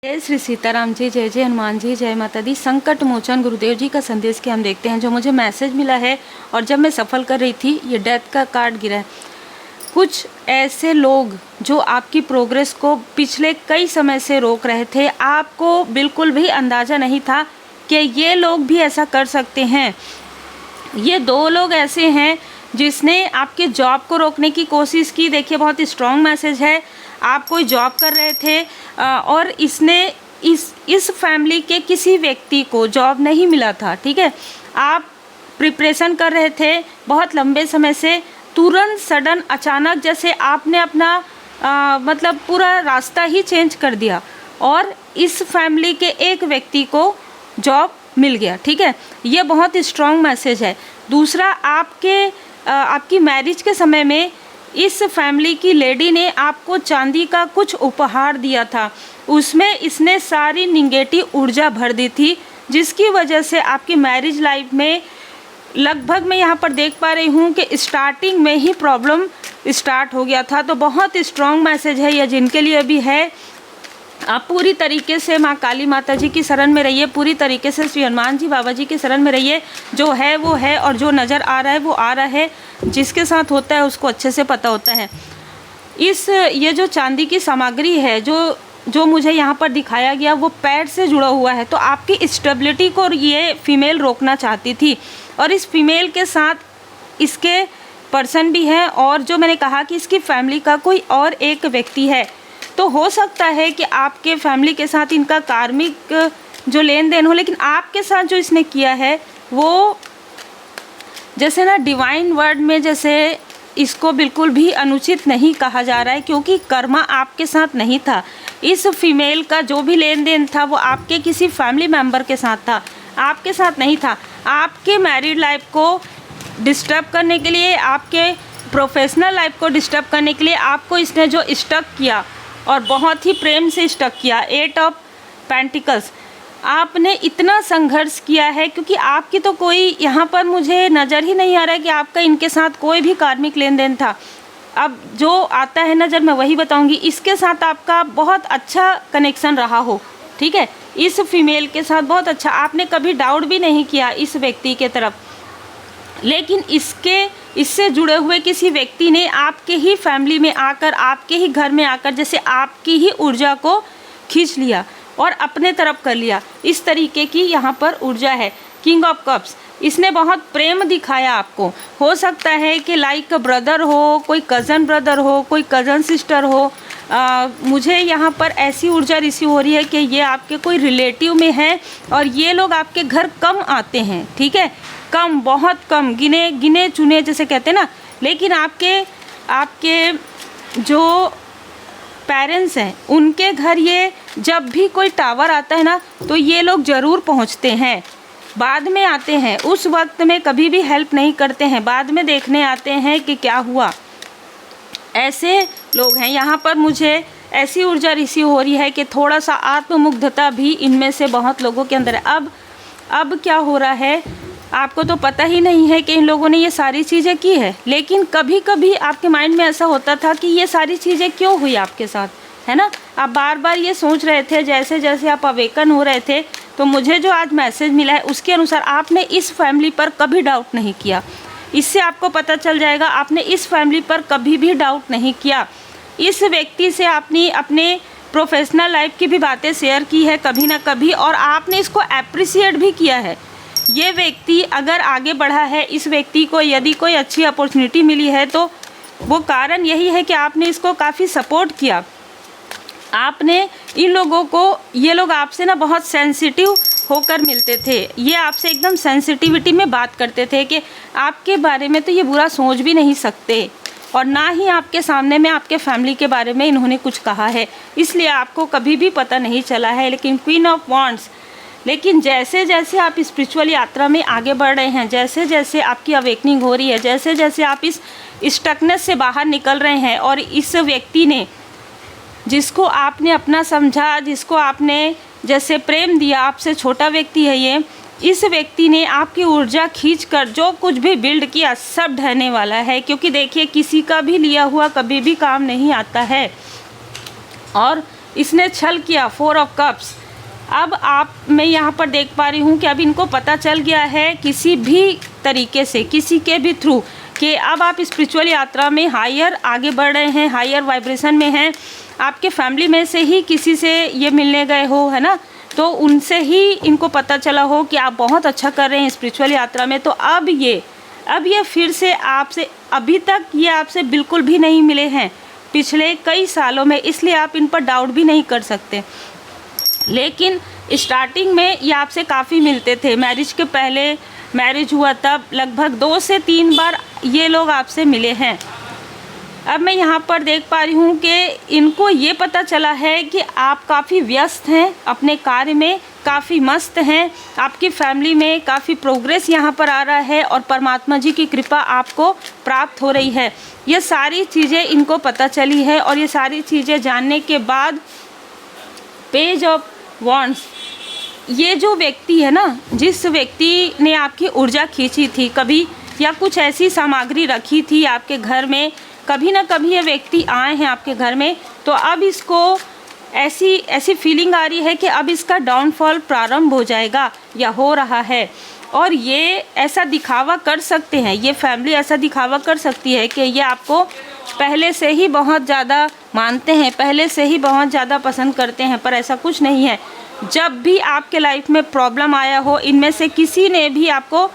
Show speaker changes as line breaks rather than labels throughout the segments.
जय श्री सीताराम जी, जय जय हनुमान जी, जय माता दी। संकट मोचन गुरुदेव जी का संदेश के हम देखते हैं जो मुझे मैसेज मिला है और जब मैं सफल कर रही थी ये डेथ का कार्ड गिरा है। कुछ ऐसे लोग जो आपकी प्रोग्रेस को पिछले कई समय से रोक रहे थे, आपको बिल्कुल भी अंदाज़ा नहीं था कि ये लोग भी ऐसा कर सकते हैं। ये दो लोग ऐसे हैं जिसने आपके जॉब को रोकने की कोशिश की। देखिए बहुत स्ट्रॉन्ग मैसेज है। आप कोई जॉब कर रहे थे और इसने इस फैमिली के किसी व्यक्ति को जॉब नहीं मिला था, ठीक है। आप प्रिपरेशन कर रहे थे बहुत लंबे समय से, तुरंत सडन अचानक जैसे आपने अपना मतलब पूरा रास्ता ही चेंज कर दिया और इस फैमिली के एक व्यक्ति को जॉब मिल गया, ठीक है। ये बहुत स्ट्रॉन्ग मैसेज है। दूसरा, आपकी मैरिज के समय में इस फैमिली की लेडी ने आपको चांदी का कुछ उपहार दिया था, उसमें इसने सारी निगेटिव ऊर्जा भर दी थी, जिसकी वजह से आपकी मैरिज लाइफ में लगभग मैं यहाँ पर देख पा रही हूँ कि स्टार्टिंग में ही प्रॉब्लम स्टार्ट हो गया था। तो बहुत स्ट्रॉन्ग मैसेज है यह जिनके लिए भी है। आप पूरी तरीके से माँ काली माता जी की शरण में रहिए, पूरी तरीके से श्री हनुमान जी बाबा जी की शरण में रहिए। जो है वो है और जो नज़र आ रहा है वो आ रहा है। जिसके साथ होता है उसको अच्छे से पता होता है। ये जो चांदी की सामग्री है जो मुझे यहाँ पर दिखाया गया वो पैर से जुड़ा हुआ है। तो आपकी स्टेबिलिटी को ये फीमेल रोकना चाहती थी और इस फीमेल के साथ इसके पर्सन भी हैं और जो मैंने कहा कि इसकी फैमिली का कोई और एक व्यक्ति है। तो हो सकता है कि आपके फैमिली के साथ इनका कार्मिक जो लेन देन हो, लेकिन आपके साथ जो इसने किया है वो जैसे ना डिवाइन वर्ड में जैसे इसको बिल्कुल भी अनुचित नहीं कहा जा रहा है, क्योंकि कर्मा आपके साथ नहीं था। इस फीमेल का जो भी लेन देन था वो आपके किसी फैमिली मेम्बर के साथ था, आपके साथ नहीं था। आपके मैरिड लाइफ को डिस्टर्ब करने के लिए, आपके प्रोफेशनल लाइफ को डिस्टर्ब करने के लिए आपको इसने जो स्टक किया और बहुत ही प्रेम से स्टक किया। 8 ऑफ पेंटिकल्स, आपने इतना संघर्ष किया है क्योंकि आपकी तो कोई यहाँ पर मुझे नज़र ही नहीं आ रहा है कि आपका इनके साथ कोई भी कार्मिक लेन देन था। अब जो आता है नज़र मैं वही बताऊंगी। इसके साथ आपका बहुत अच्छा कनेक्शन रहा हो, ठीक है। इस फीमेल के साथ बहुत अच्छा, आपने कभी डाउट भी नहीं किया इस व्यक्ति के तरफ, लेकिन इससे जुड़े हुए किसी व्यक्ति ने आपके ही फैमिली में आकर, आपके ही घर में आकर जैसे आपकी ही ऊर्जा को खींच लिया और अपने तरफ कर लिया। इस तरीके की यहाँ पर ऊर्जा है। किंग ऑफ कप्स, इसने बहुत प्रेम दिखाया आपको। हो सकता है कि लाइक ब्रदर हो, कोई कज़न ब्रदर हो, कोई कज़न सिस्टर हो। मुझे यहाँ पर ऐसी ऊर्जा रिसीव हो रही है कि ये आपके कोई रिलेटिव में है और ये लोग आपके घर कम आते हैं, ठीक है। कम, बहुत कम, गिने चुने जैसे कहते हैं ना। लेकिन आपके जो पेरेंट्स हैं उनके घर ये जब भी कोई टावर आता है ना तो ये लोग ज़रूर पहुंचते हैं, बाद में आते हैं। उस वक्त में कभी भी हेल्प नहीं करते हैं, बाद में देखने आते हैं कि क्या हुआ। ऐसे लोग हैं। यहाँ पर मुझे ऐसी ऊर्जा रिसीव हो रही है कि थोड़ा सा आत्ममुग्धता भी इनमें से बहुत लोगों के अंदर है। अब क्या हो रहा है आपको तो पता ही नहीं है कि इन लोगों ने ये सारी चीज़ें की है, लेकिन कभी कभी आपके माइंड में ऐसा होता था कि ये सारी चीज़ें क्यों हुई आपके साथ, है ना। आप बार बार ये सोच रहे थे जैसे जैसे आप अवेकन हो रहे थे। तो मुझे जो आज मैसेज मिला है उसके अनुसार आपने इस फैमिली पर कभी डाउट नहीं किया। इससे आपको पता चल जाएगा आपने इस फैमिली पर कभी भी डाउट नहीं किया। इस व्यक्ति से आपने अपने प्रोफेशनल लाइफ की भी बातें शेयर की है कभी ना कभी और आपने इसको अप्रिशिएट भी किया है। ये व्यक्ति अगर आगे बढ़ा है, इस व्यक्ति को यदि कोई अच्छी अपॉर्चुनिटी मिली है तो वो कारण यही है कि आपने इसको काफ़ी सपोर्ट किया। आपने इन लोगों को, ये लोग आपसे ना बहुत सेंसिटिव होकर मिलते थे। ये आपसे एकदम सेंसिटिविटी में बात करते थे कि आपके बारे में तो ये बुरा सोच भी नहीं सकते और ना ही आपके सामने में आपके फैमिली के बारे में इन्होंने कुछ कहा है, इसलिए आपको कभी भी पता नहीं चला है। लेकिन क्वीन ऑफ वॉन्ड्स, लेकिन जैसे जैसे आप स्पिरिचुअल यात्रा में आगे बढ़ रहे हैं, जैसे जैसे आपकी अवेकनिंग हो रही है, जैसे जैसे आप इस स्टकनेस से बाहर निकल रहे हैं और इस व्यक्ति ने जिसको आपने अपना समझा, जिसको आपने जैसे प्रेम दिया, आपसे छोटा व्यक्ति है ये, इस व्यक्ति ने आपकी ऊर्जा खींचकर जो कुछ भी बिल्ड किया सब ढहने वाला है। क्योंकि देखिए किसी का भी लिया हुआ कभी भी काम नहीं आता है और इसने छल किया, 4 ऑफ कप्स। अब मैं यहाँ पर देख पा रही हूँ कि अब इनको पता चल गया है किसी भी तरीके से, किसी के भी थ्रू, कि अब आप स्पिरिचुअल यात्रा में हायर आगे बढ़ रहे हैं, हायर वाइब्रेशन में हैं। आपके फैमिली में से ही किसी से ये मिलने गए हो, है ना, तो उनसे ही इनको पता चला हो कि आप बहुत अच्छा कर रहे हैं स्पिरिचुअल यात्रा में। तो अब ये फिर से आपसे, अभी तक ये आपसे बिल्कुल भी नहीं मिले हैं पिछले कई सालों में, इसलिए आप इन पर डाउट भी नहीं कर सकते। लेकिन स्टार्टिंग में ये आपसे काफ़ी मिलते थे। मैरिज के पहले, मैरिज हुआ तब लगभग 2 से 3 बार ये लोग आपसे मिले हैं। अब मैं यहाँ पर देख पा रही हूँ कि इनको ये पता चला है कि आप काफ़ी व्यस्त हैं अपने कार्य में, काफ़ी मस्त हैं, आपकी फैमिली में काफ़ी प्रोग्रेस यहाँ पर आ रहा है और परमात्मा जी की कृपा आपको प्राप्त हो रही है। ये सारी चीज़ें इनको पता चली है और ये सारी चीज़ें जानने के बाद पेज ऑफ वॉन्ड्स, ये जो व्यक्ति है ना, जिस व्यक्ति ने आपकी ऊर्जा खींची थी कभी, या कुछ ऐसी सामग्री रखी थी आपके घर में, कभी ना कभी ये व्यक्ति आए हैं आपके घर में, तो अब इसको ऐसी फीलिंग आ रही है कि अब इसका डाउनफॉल प्रारंभ हो जाएगा या हो रहा है। और ये ऐसा दिखावा कर सकते हैं, ये फैमिली ऐसा दिखावा कर सकती है कि ये आपको पहले से ही बहुत ज़्यादा मानते हैं, पहले से ही बहुत ज़्यादा पसंद करते हैं, पर ऐसा कुछ नहीं है। जब भी आपके लाइफ में प्रॉब्लम आया हो, इनमें से किसी ने भी आपको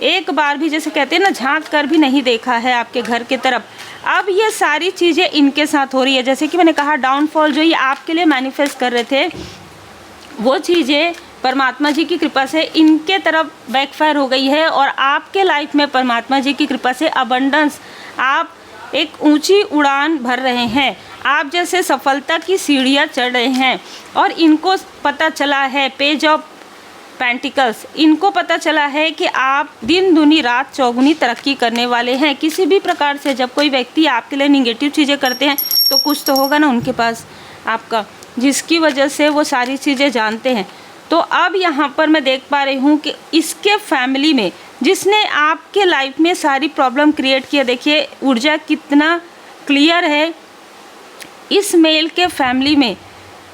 एक बार भी, जैसे कहते हैं ना, झांक कर भी नहीं देखा है आपके घर की तरफ। अब ये सारी चीज़ें इनके साथ हो रही है। जैसे कि मैंने कहा, डाउनफॉल जो ये आपके लिए मैनिफेस्ट कर रहे थे, वो चीज़ें परमात्मा जी की कृपा से इनके तरफ बैकफायर हो गई है और आपके लाइफ में परमात्मा जी की कृपा से अबंडेंस, आप एक ऊंची उड़ान भर रहे हैं, आप जैसे सफलता की सीढ़ियाँ चढ़ रहे हैं। और इनको पता चला है, पेज ऑफ पेंटिकल्स, इनको पता चला है कि आप दिन दुनी रात चौगुनी तरक्की करने वाले हैं। किसी भी प्रकार से जब कोई व्यक्ति आपके लिए निगेटिव चीज़ें करते हैं तो कुछ तो होगा ना उनके पास आपका, जिसकी वजह से वो सारी चीज़ें जानते हैं। तो अब यहाँ पर मैं देख पा रही हूँ कि इसके फैमिली में, जिसने आपके लाइफ में सारी प्रॉब्लम क्रिएट किया, देखिए ऊर्जा कितना क्लियर है। इस मेल के फैमिली में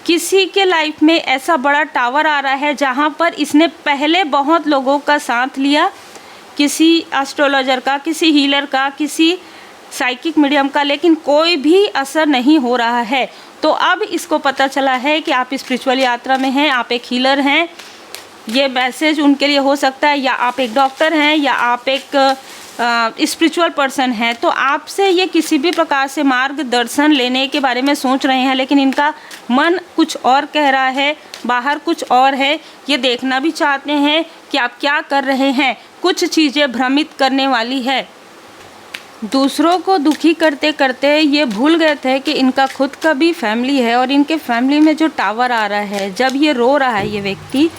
किसी के लाइफ में ऐसा बड़ा टावर आ रहा है जहाँ पर इसने पहले बहुत लोगों का साथ लिया, किसी एस्ट्रोलॉजर का, किसी हीलर का, किसी साइकिक मीडियम का, लेकिन कोई भी असर नहीं हो रहा है। तो अब इसको पता चला है कि आप स्पिरिचुअल यात्रा में हैं, आप एक हीलर हैं। ये मैसेज उनके लिए हो सकता है, या आप एक डॉक्टर हैं, या आप एक स्पिरिचुअल पर्सन है। तो आपसे ये किसी भी प्रकार से मार्गदर्शन लेने के बारे में सोच रहे हैं, लेकिन इनका मन कुछ और कह रहा है, बाहर कुछ और है। ये देखना भी चाहते हैं कि आप क्या कर रहे हैं। कुछ चीज़ें भ्रमित करने वाली है। दूसरों को दुखी करते करते ये भूल गए थे कि इनका खुद का भी फैमिली है, और इनके फैमिली में जो टावर आ रहा है, जब ये रो रहा है ये व्यक्ति,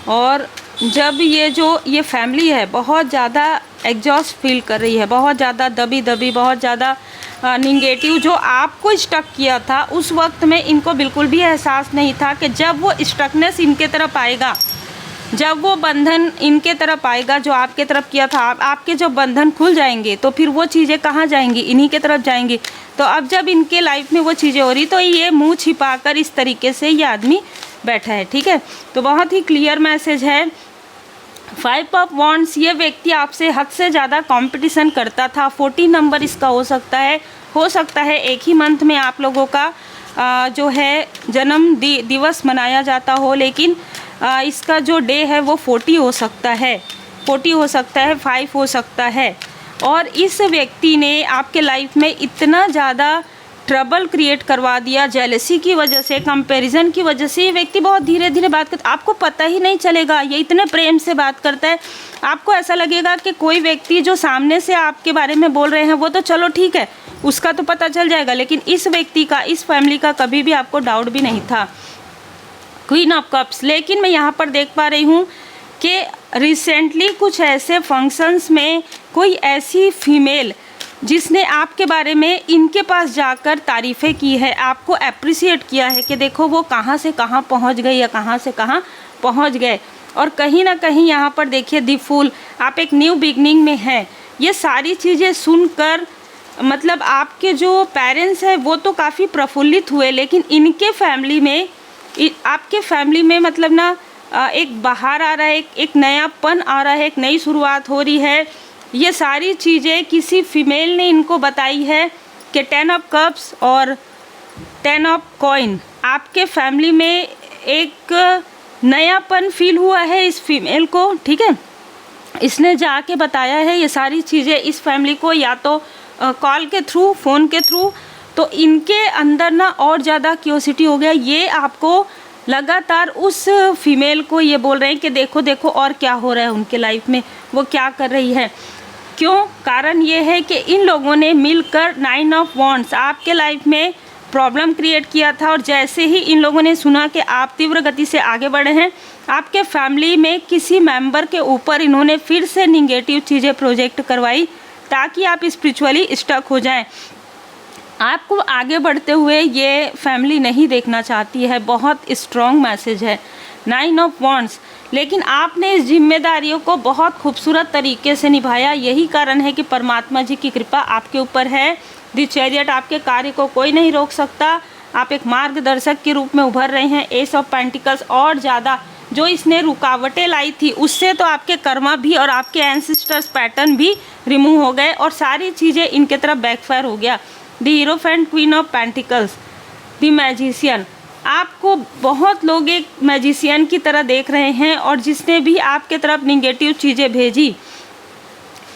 और जब ये फैमिली है बहुत ज़्यादा एग्जॉस्ट फील कर रही है, बहुत ज़्यादा दबी, बहुत ज़्यादा निगेटिव, जो आपको स्टक किया था, उस वक्त में इनको बिल्कुल भी एहसास नहीं था कि जब वो स्टकनेस इनके तरफ आएगा, जब वो बंधन इनके तरफ आएगा जो आपके तरफ किया था, आपके जो बंधन खुल जाएंगे तो फिर वो चीज़ें कहाँ जाएंगी, इन्हीं के तरफ जाएंगी। तो अब जब इनके लाइफ में वो चीज़ें हो रही, तो ये मुंह छिपाकर इस तरीके से ये आदमी बैठा है, ठीक है। तो बहुत ही क्लियर मैसेज है। 5 ऑफ वॉन्ड्स, ये व्यक्ति आपसे हद से ज़्यादा कंपटीशन करता था। 14 नंबर इसका हो सकता है एक ही मंथ में आप लोगों का जो है जन्म दिवस मनाया जाता हो, लेकिन इसका जो डे है वो 40 हो सकता है, 5 हो सकता है। और इस व्यक्ति ने आपके लाइफ में इतना ज़्यादा ट्रबल क्रिएट करवा दिया, जेलसी की वजह से, कंपैरिजन की वजह से। ये व्यक्ति बहुत धीरे धीरे बात करता है, आपको पता ही नहीं चलेगा, ये इतने प्रेम से बात करता है। आपको ऐसा लगेगा कि कोई व्यक्ति जो सामने से आपके बारे में बोल रहे हैं वो तो चलो ठीक है, उसका तो पता चल जाएगा, लेकिन इस व्यक्ति का, इस फैमिली का कभी भी आपको डाउट भी नहीं था। क्वीन ऑफ कप्स, लेकिन मैं यहाँ पर देख पा रही हूँ कि रिसेंटली कुछ ऐसे फंक्शंस में कोई ऐसी फीमेल जिसने आपके बारे में इनके पास जाकर तारीफ़ें की है, आपको अप्रिशिएट किया है कि देखो वो कहाँ से कहाँ पहुँच गई या कहाँ से कहाँ पहुँच गए। और कहीं ना कहीं यहाँ पर देखिए द फूल, आप एक न्यू बिगनिंग में हैं। ये सारी चीज़ें सुनकर मतलब आपके जो पेरेंट्स हैं वो तो काफ़ी प्रफुल्लित हुए, लेकिन इनके फैमिली में, आपके फैमिली में मतलब ना एक बाहर आ रहा है, एक नयापन आ रहा है, एक नई शुरुआत हो रही है। ये सारी चीज़ें किसी फीमेल ने इनको बताई है कि 10 ऑफ कप्स और 10 ऑफ कॉइन, आपके फैमिली में एक नयापन फील हुआ है इस फीमेल को, ठीक है। इसने जाके बताया है ये सारी चीज़ें इस फैमिली को, या तो कॉल के थ्रू, फ़ोन के थ्रू। तो इनके अंदर ना और ज़्यादा क्यूरियोसिटी हो गया। ये आपको लगातार उस फीमेल को ये बोल रहे हैं कि देखो देखो और क्या हो रहा है उनके लाइफ में, वो क्या कर रही है। क्यों? कारण ये है कि इन लोगों ने मिलकर 9 ऑफ वॉन्ड्स आपके लाइफ में प्रॉब्लम क्रिएट किया था, और जैसे ही इन लोगों ने सुना कि आप तीव्र गति से आगे बढ़े हैं, आपके फैमिली में किसी मेंबर के ऊपर इन्होंने फिर से निगेटिव चीज़ें प्रोजेक्ट करवाई ताकि आप स्पिरिचुअली स्टक हो जाएं। आपको आगे बढ़ते हुए ये फैमिली नहीं देखना चाहती है। बहुत स्ट्रॉन्ग मैसेज है 9 ऑफ वॉन्ड्स। लेकिन आपने इस जिम्मेदारियों को बहुत खूबसूरत तरीके से निभाया। यही कारण है कि परमात्मा जी की कृपा आपके ऊपर है। द चैरियट, आपके कार्य को कोई नहीं रोक सकता। आप एक मार्गदर्शक के रूप में उभर रहे हैं। एस ऑफ पेंटिकल्स, और ज़्यादा जो इसने रुकावटें लाई थी उससे तो आपके कर्मा भी और आपके एंसेस्टर्स पैटर्न भी रिमूव हो गए और सारी चीज़ें इनके तरफ बैकफायर हो गया। The hierophant, queen of pentacles, the magician, आपको बहुत लोग एक मैजिशियन की तरह देख रहे हैं, और जिसने भी आपके तरफ निगेटिव चीज़ें भेजी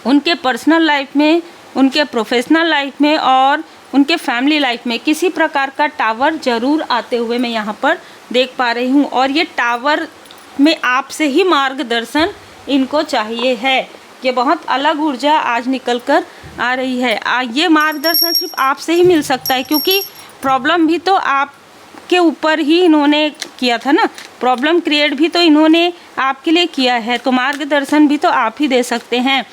उनके पर्सनल लाइफ में, उनके प्रोफेशनल लाइफ में और उनके फैमिली लाइफ में किसी प्रकार का टावर ज़रूर आते हुए मैं यहाँ पर देख पा रही हूँ। और ये टावर में आपसे ही मार्गदर्शन इनको चाहिए है। ये बहुत अलग ऊर्जा आज निकल कर आ रही है। ये मार्गदर्शन सिर्फ आपसे ही मिल सकता है, क्योंकि प्रॉब्लम भी तो आपके ऊपर ही इन्होंने किया था ना, प्रॉब्लम क्रिएट भी तो इन्होंने आपके लिए किया है, तो मार्गदर्शन भी तो आप ही दे सकते हैं।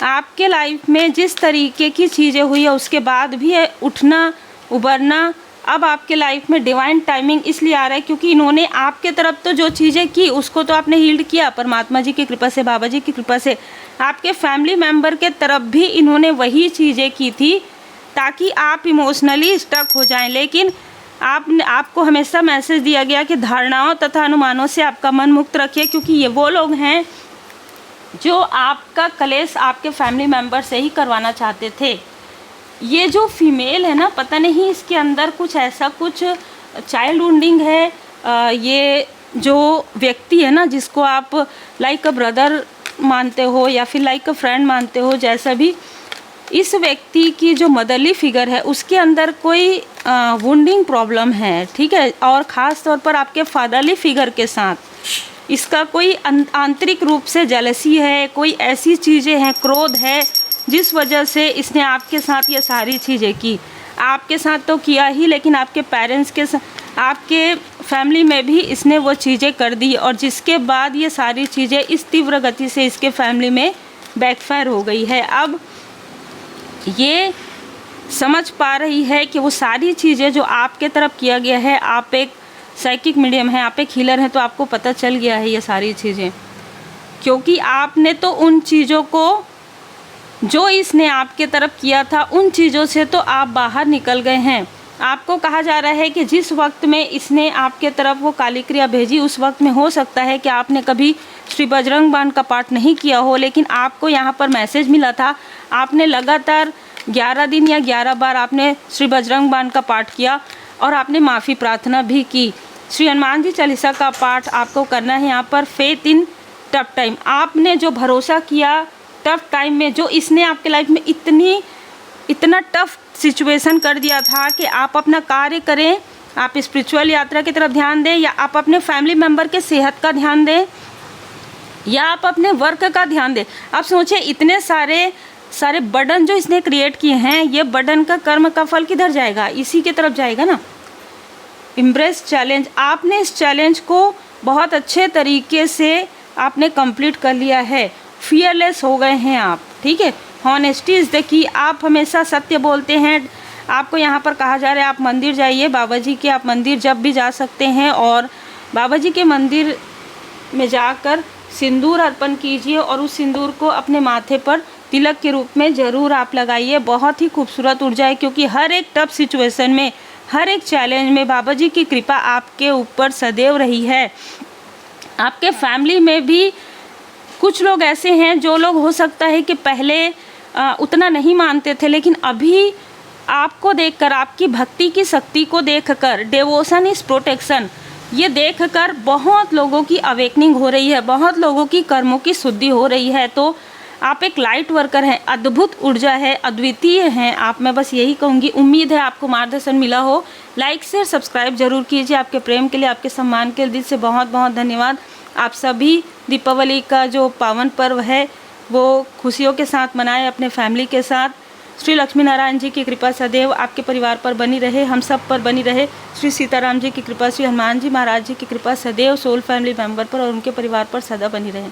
आपके लाइफ में जिस तरीके की चीज़ें हुई है उसके बाद भी उठना, उबरना, अब आपके लाइफ में डिवाइन टाइमिंग इसलिए आ रहा है क्योंकि इन्होंने आपके तरफ तो जो चीज़ें की उसको तो आपने हील्ड किया परमात्मा जी की कृपा से, बाबा जी की कृपा से। आपके फैमिली मेम्बर के तरफ भी इन्होंने वही चीज़ें की थी ताकि आप इमोशनली स्टक हो जाएं। लेकिन आपको हमेशा मैसेज दिया गया कि धारणाओं तथा अनुमानों से आपका मन मुक्त रखिए, क्योंकि ये वो लोग हैं जो आपका कलेश आपके फैमिली मेम्बर से ही करवाना चाहते थे। ये जो फीमेल है ना, पता नहीं इसके अंदर कुछ ऐसा कुछ चाइल्ड वुंडिंग है। ये जो व्यक्ति है ना, जिसको आप लाइक अ ब्रदर मानते हो या फिर लाइक अ फ्रेंड मानते हो, जैसा भी, इस व्यक्ति की जो मदरली फिगर है उसके अंदर कोई वुंडिंग प्रॉब्लम है, ठीक है। और ख़ास तौर पर आपके फादरली फिगर के साथ इसका कोई आंतरिक रूप से जेलसी है, कोई ऐसी चीज़ें हैं, क्रोध है, जिस वजह से इसने आपके साथ ये सारी चीज़ें की। आपके साथ तो किया ही, लेकिन आपके पेरेंट्स के साथ, आपके फैमिली में भी इसने वो चीज़ें कर दी, और जिसके बाद ये सारी चीज़ें इस तीव्र गति से इसके फैमिली में बैकफायर हो गई है। अब ये समझ पा रही है कि वो सारी चीज़ें जो आपके तरफ किया गया है, आप एक साइकिक मीडियम हैं, आप एक हीलर हैं, तो आपको पता चल गया है ये सारी चीज़ें, क्योंकि आपने तो उन चीज़ों को जो इसने आपके तरफ किया था उन चीज़ों से तो आप बाहर निकल गए हैं। आपको कहा जा रहा है कि जिस वक्त में इसने आपके तरफ वो काली क्रिया भेजी, उस वक्त में हो सकता है कि आपने कभी श्री बजरंग बाण का पाठ नहीं किया हो, लेकिन आपको यहाँ पर मैसेज मिला था। आपने लगातार 11 दिन या 11 बार आपने श्री बजरंग बाण का पाठ किया और आपने माफ़ी प्रार्थना भी की। श्री हनुमान जी चालीसा का पाठ आपको करना है यहाँ पर। फेथ इन टफ टाइम, आपने जो भरोसा किया टफ टाइम में, जो इसने आपके लाइफ में इतना टफ सिचुएशन कर दिया था कि आप अपना कार्य करें, आप स्पिरिचुअल यात्रा की तरफ ध्यान दें, या आप अपने फैमिली मेम्बर के सेहत का ध्यान दें, या आप अपने वर्क का ध्यान दें। आप सोचें, इतने सारे बर्डन जो इसने क्रिएट किए हैं, ये बर्डन का कर्म का फल किधर जाएगा? इसी की तरफ जाएगा ना। एम्ब्रेस चैलेंज, आपने इस चैलेंज को बहुत अच्छे तरीके से आपने कंप्लीट कर लिया है। फियरलेस हो गए हैं आप, ठीक है। हॉनेस्टी इज़ द की, आप हमेशा सत्य बोलते हैं। आपको यहाँ पर कहा जा रहा है आप मंदिर जाइए, बाबा जी के आप मंदिर जब भी जा सकते हैं, और बाबा जी के मंदिर में जाकर सिंदूर अर्पण कीजिए और उस सिंदूर को अपने माथे पर तिलक के रूप में ज़रूर आप लगाइए। बहुत ही खूबसूरत ऊर्जा है, क्योंकि हर एक टफ सिचुएशन में, हर एक चैलेंज में बाबा जी की कृपा आपके ऊपर सदैव रही है। आपके फैमिली में भी कुछ लोग ऐसे हैं जो लोग हो सकता है कि पहले उतना नहीं मानते थे, लेकिन अभी आपको देखकर, आपकी भक्ति की शक्ति को देखकर, डिवोशन इज प्रोटेक्शन, ये देखकर बहुत लोगों की अवेकनिंग हो रही है, बहुत लोगों की कर्मों की शुद्धि हो रही है। तो आप एक लाइट वर्कर हैं, अद्भुत ऊर्जा है, अद्वितीय हैं आप। मैं बस यही कहूँगी। उम्मीद है आपको मार्गदर्शन मिला हो। लाइक शेयर सब्सक्राइब जरूर कीजिए। आपके प्रेम के लिए, आपके सम्मान के लिए दिल से बहुत बहुत धन्यवाद। आप सभी दीपावली का जो पावन पर्व है वो खुशियों के साथ मनाएं अपने फैमिली के साथ। श्री लक्ष्मी नारायण जी की कृपा सदैव आपके परिवार पर बनी रहे, हम सब पर बनी रहे। श्री सीताराम जी की कृपा, श्री हनुमान जी महाराज जी की कृपा सदैव सोल फैमिली मेंबर पर और उनके परिवार पर सदा बनी रहे।